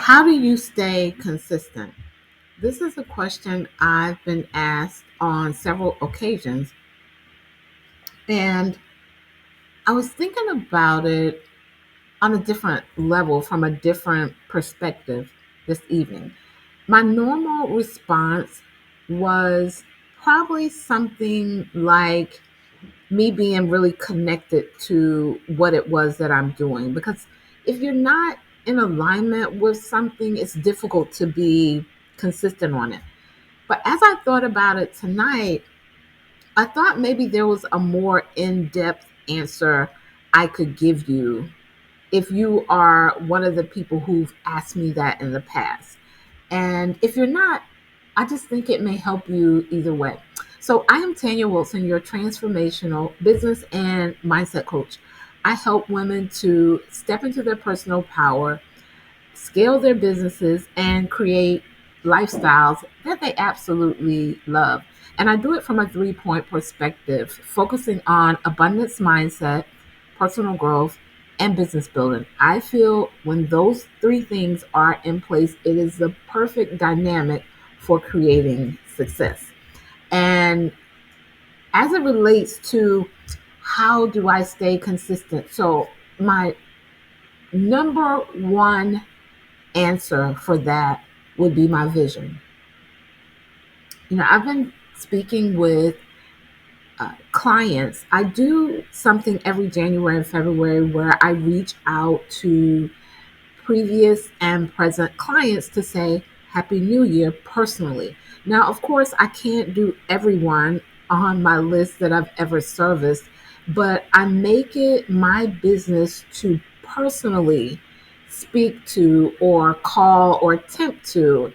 How do you stay consistent? This is a question I've been asked on several occasions, and I was thinking about it on a different level from a different perspective this evening. My normal response was probably something like me being really connected to what it was that I'm doing. Because if you're not in alignment with something, it's difficult to be consistent on it. But as I thought about it tonight, I thought maybe there was a more in depth answer I could give you if you are one of the people who've asked me that in the past. And if you're not, I just think it may help you either way. So, I am Tanya Wilson, your transformational business and mindset coach. I help women to step into their personal power, scale their businesses, and create lifestyles that they absolutely love. And I do it from a 3 point perspective, focusing on abundance mindset, personal growth, and business building. I feel when those three things are in place, it is the perfect dynamic for creating success. And as it relates to how do I stay consistent? So, my number one answer for that would be my vision. I've been speaking with clients. I do something every January and February where I reach out to previous and present clients to say Happy New Year personally. Now, of course, I can't do everyone on my list that I've ever serviced, but I make it my business to personally speak to or call or attempt to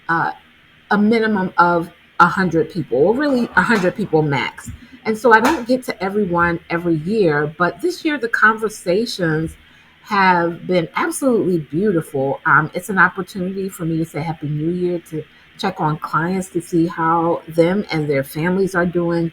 uh, a minimum of 100 people, or really 100 people max. And so I don't get to everyone every year, but this year the conversations have been absolutely beautiful. It's an opportunity for me to say Happy New Year, to check on clients to see how them and their families are doing,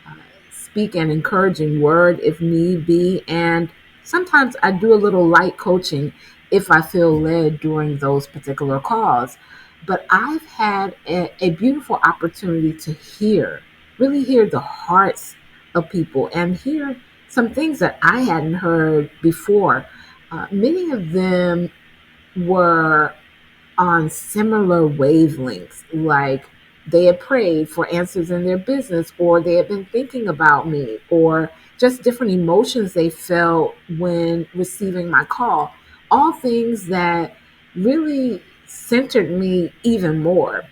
uh, speak an encouraging word if need be. And sometimes I do a little light coaching if I feel led during those particular calls. But I've had a beautiful opportunity to really hear the hearts of people and hear some things that I hadn't heard before. Many of them were on similar wavelengths, like they had prayed for answers in their business, or they had been thinking about me, or just different emotions they felt when receiving my call. All things that really centered me even more.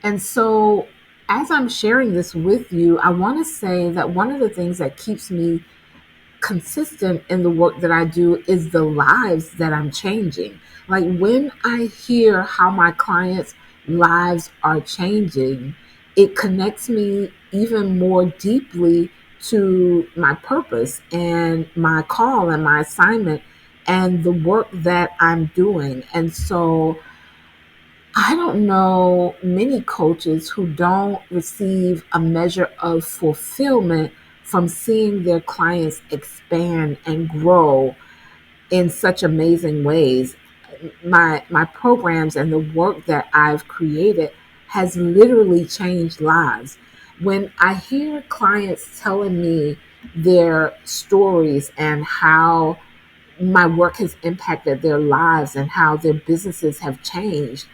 And so, as I'm sharing this with you, I want to say that one of the things that keeps me consistent in the work that I do is the lives that I'm changing. Like when I hear how my clients' lives are changing, it connects me even more deeply to my purpose and my call and my assignment and the work that I'm doing. And so I don't know many coaches who don't receive a measure of fulfillment from seeing their clients expand and grow in such amazing ways. My programs and the work that I've created has literally changed lives. When I hear clients telling me their stories and how my work has impacted their lives and how their businesses have changed,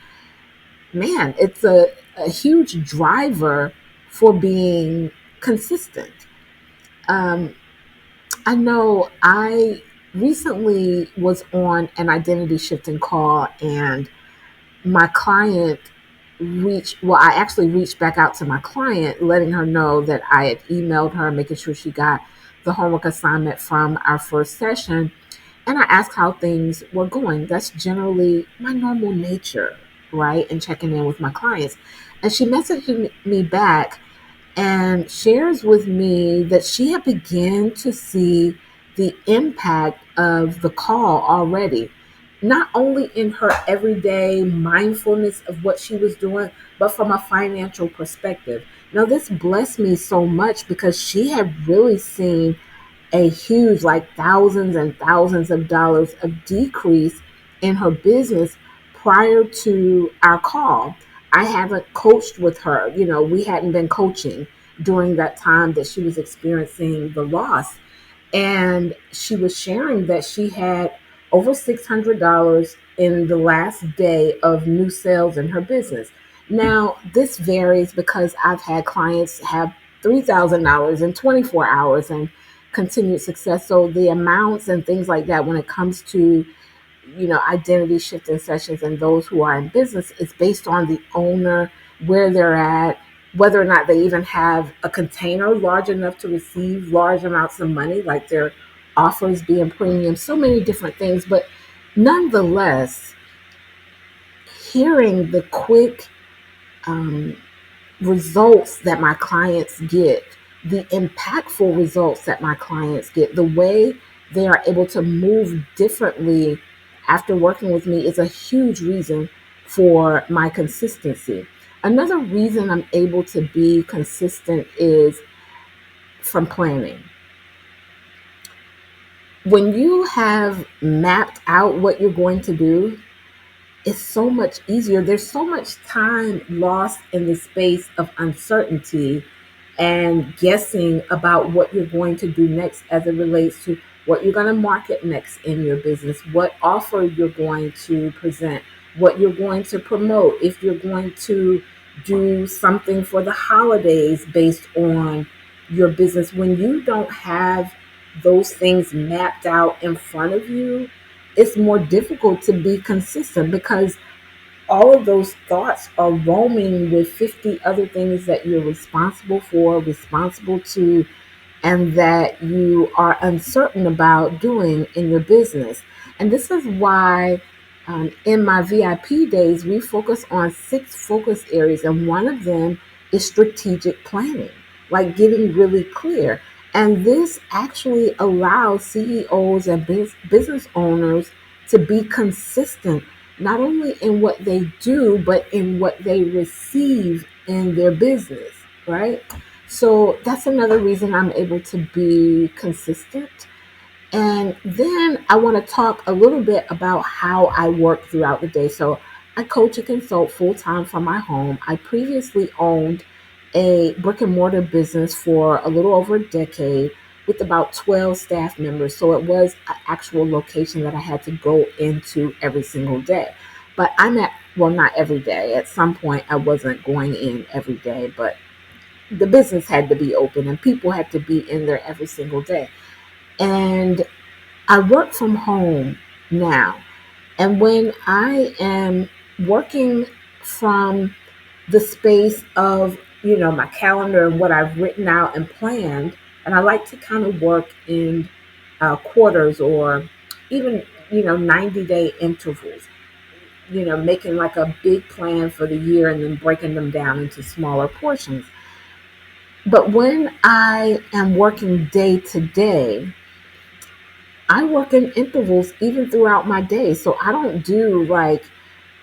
man, it's a huge driver for being consistent. Um, I know I recently was on an identity shifting call, and my client I actually reached back out to my client, letting her know that I had emailed her, making sure she got the homework assignment from our first session. And I asked how things were going. That's generally my normal nature, right? And checking in with my clients. And she messaged me back and shares with me that she had begun to see the impact of the call already, not only in her everyday mindfulness of what she was doing, but from a financial perspective. Now, this blessed me so much because she had really seen a huge, like thousands and thousands of dollars of decrease in her business prior to our call. I haven't coached with her. We hadn't been coaching during that time that she was experiencing the loss. And she was sharing that she had over $600 in the last day of new sales in her business. Now, this varies because I've had clients have $3,000 in 24 hours and continued success. So the amounts and things like that, when it comes to identity shifting sessions and those who are in business, is based on the owner, where they're at, whether or not they even have a container large enough to receive large amounts of money, like their offers being premium, so many different things. But nonetheless, hearing the quick um, results that my clients get, the impactful results that my clients get, the way they are able to move differently after working with me is a huge reason for my consistency. Another reason I'm able to be consistent is from planning. When you have mapped out what you're going to do, it's so much easier. There's so much time lost in the space of uncertainty and guessing about what you're going to do next as it relates to what you're going to market next in your business, what offer you're going to present, what you're going to promote, if you're going to do something for the holidays based on your business. When you don't have those things mapped out in front of you, it's more difficult to be consistent because all of those thoughts are roaming with 50 other things that you're responsible for, responsible to, and that you are uncertain about doing in your business. And this is why in my VIP days, we focus on 6 focus areas, and one of them is strategic planning, like getting really clear. And this actually allows CEOs and business owners to be consistent, not only in what they do, but in what they receive in their business, right? So that's another reason I'm able to be consistent. And then I want to talk a little bit about how I work throughout the day. So I coach and consult full time from my home. I previously owned a brick and mortar business for a little over a decade with about 12 staff members. So it was an actual location that I had to go into every single day. But well, not every day. At some point, I wasn't going in every day, but the business had to be open and people had to be in there every single day. And I work from home now. And when I am working from the space of, my calendar and what I've written out and planned, and I like to kind of work in quarters or even, 90-day intervals, making like a big plan for the year and then breaking them down into smaller portions. But when I am working day to day, I work in intervals even throughout my day. So I don't do like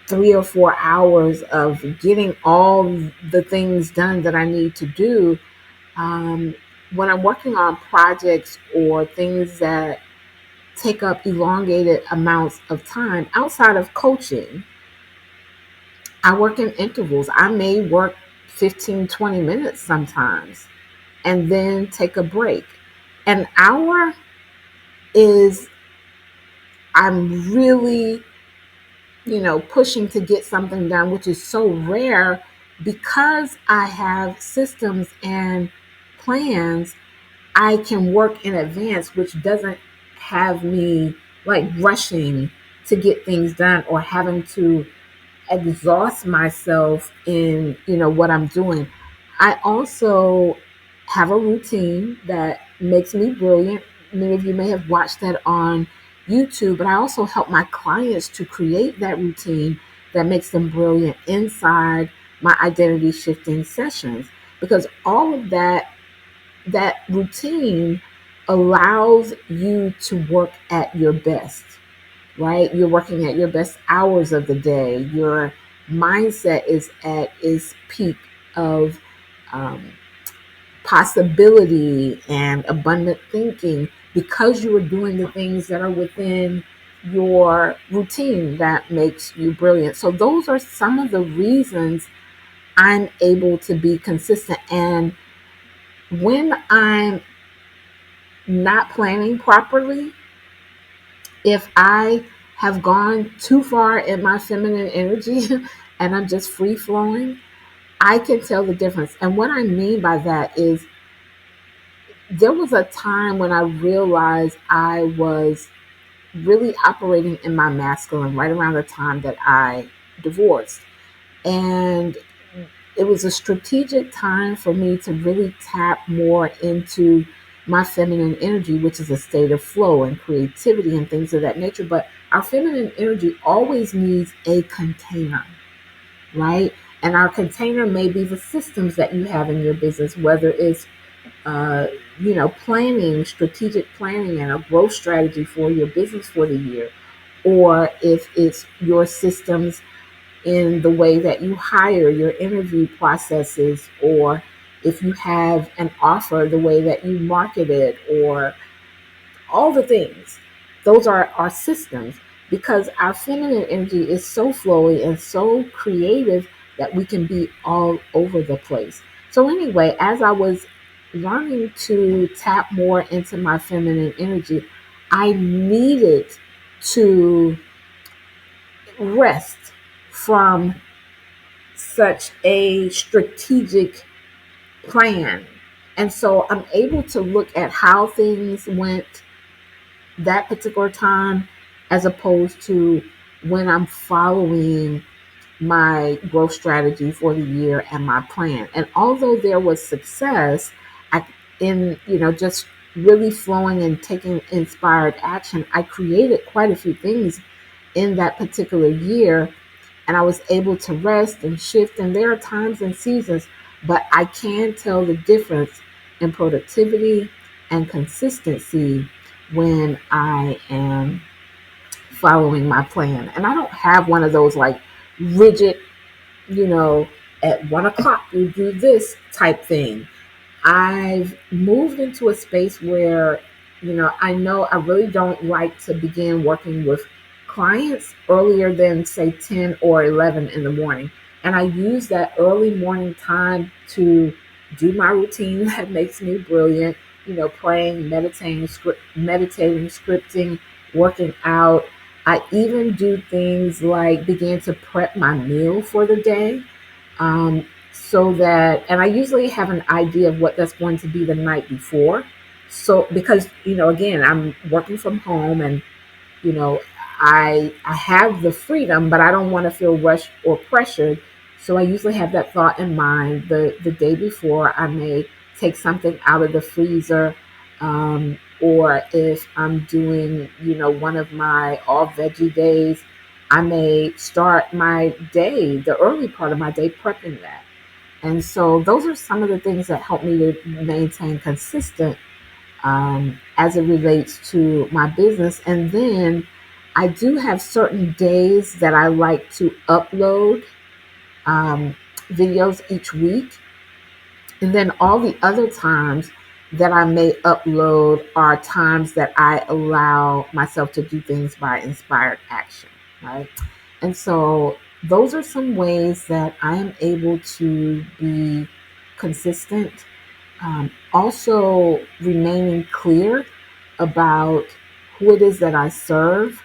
3 or 4 hours of getting all the things done that I need to do. Um, when I'm working on projects or things that take up elongated amounts of time outside of coaching, I work in intervals. I may work 15, 20 minutes sometimes and then take a break. An hour is, I'm really, pushing to get something done, which is so rare because I have systems and plans. I can work in advance, which doesn't have me like rushing to get things done or having to exhaust myself in what I'm doing. I also have a routine that makes me brilliant. Many of you may have watched that on YouTube, but I also help my clients to create that routine that makes them brilliant inside my identity shifting sessions, because all of that routine allows you to work at your best, right? You're working at your best hours of the day. Your mindset is at its peak of um, possibility and abundant thinking because you are doing the things that are within your routine that makes you brilliant. So those are some of the reasons I'm able to be consistent. And when I'm not planning properly, if I have gone too far in my feminine energy and I'm just free flowing, I can tell the difference. And what I mean by that is there was a time when I realized I was really operating in my masculine right around the time that I divorced. And it was a strategic time for me to really tap more into my feminine energy, which is a state of flow and creativity and things of that nature. But our feminine energy always needs a container, right? And our container may be the systems that you have in your business, whether it's uh, planning, strategic planning, and a growth strategy for your business for the year, or if it's your systems in the way that you hire, your interview processes, or if you have an offer, the way that you market it, or all the things. Those are our systems because our feminine energy is so flowy and so creative that we can be all over the place. So, anyway, as I was learning to tap more into my feminine energy, I needed to rest from such a strategic plan. And so I'm able to look at how things went that particular time as opposed to when I'm following my growth strategy for the year and my plan. And although there was success I, in, just really flowing and taking inspired action, I created quite a few things in that particular year and I was able to rest and shift. And there are times and seasons, but I can tell the difference in productivity and consistency when I am following my plan. And I don't have one of those like rigid, you know, at 1 o'clock you do this type thing. I've moved into a space where, I know I really don't like to begin working with clients earlier than say 10 or 11 in the morning. And I use that early morning time to do my routine that makes me brilliant, praying, meditating, scripting, working out. I even do things like begin to prep my meal for the day. So that, and I usually have an idea of what that's going to be the night before. So, because, again, I'm working from home and, you know, I have the freedom, but I don't want to feel rushed or pressured. So I usually have that thought in mind the day before. I may take something out of the freezer, or if I'm doing, one of my all veggie days, I may start my day, the early part of my day, prepping that. And so those are some of the things that help me to maintain consistent as it relates to my business. And then I do have certain days that I like to upload um, videos each week. And then all the other times that I may upload are times that I allow myself to do things by inspired action, right? And so those are some ways that I am able to be consistent. Also, remaining clear about who it is that I serve,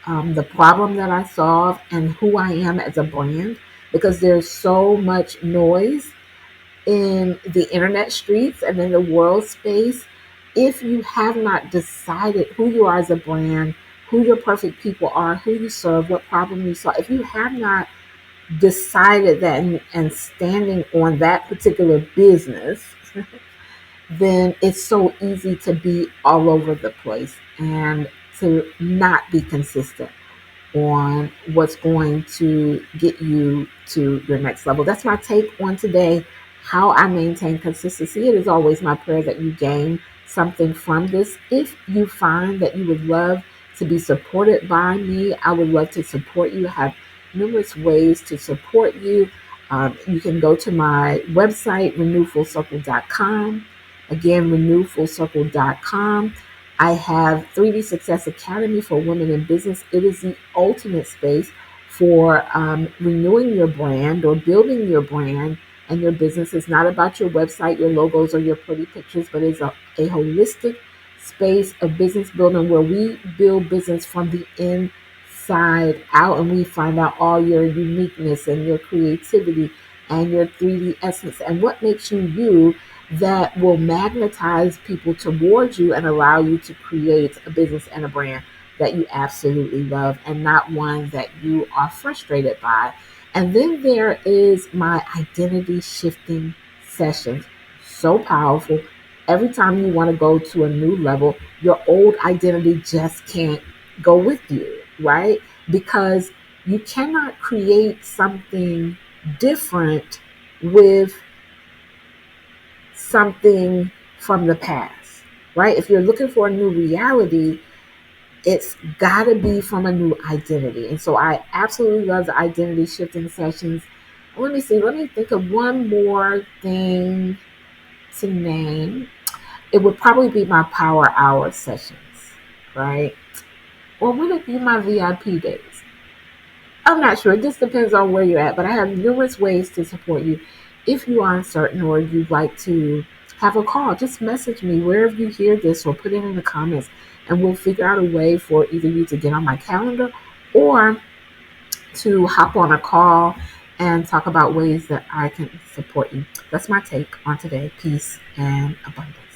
the problem that I solve, and who I am as a brand, because there's so much noise in the internet streets and in the world space. If you have not decided who you are as a brand, who your perfect people are, who you serve, what problem you solve, if you have not decided that and standing on that particular business, then it's so easy to be all over the place and to not be consistent on what's going to get you to your next level. That's my take on today, how I maintain consistency. It is always my prayer that you gain something from this. If you find that you would love to be supported by me, I would love to support you. I have numerous ways to support you. You can go to my website, renewfullcircle.com. Again, renewfullcircle.com. I have 3D Success Academy for Women in Business. It is the ultimate space for renewing your brand or building your brand and your business. Is not about your website, your logos, or your pretty pictures, but it's a holistic space of business building where we build business from the inside out, and we find out all your uniqueness and your creativity and your 3D essence and what makes you you, that will magnetize people towards you and allow you to create a business and a brand that you absolutely love and not one that you are frustrated by. And then there is my identity shifting sessions. So powerful. Every time you want to go to a new level, your old identity just can't go with you, right? Because you cannot create something different with something from the past, right? If you're looking for a new reality, it's got to be from a new identity. And so I absolutely love the identity shifting sessions. Let me see, let me think of one more thing to name. It would probably be my power hour sessions, right? Or would it be my VIP days? I'm not sure. It just depends on where you're at. But I have numerous ways to support you. If you are uncertain or you'd like to have a call, just message me wherever you hear this or put it in the comments, and we'll figure out a way for either you to get on my calendar or to hop on a call and talk about ways that I can support you. That's my take on today. Peace and abundance.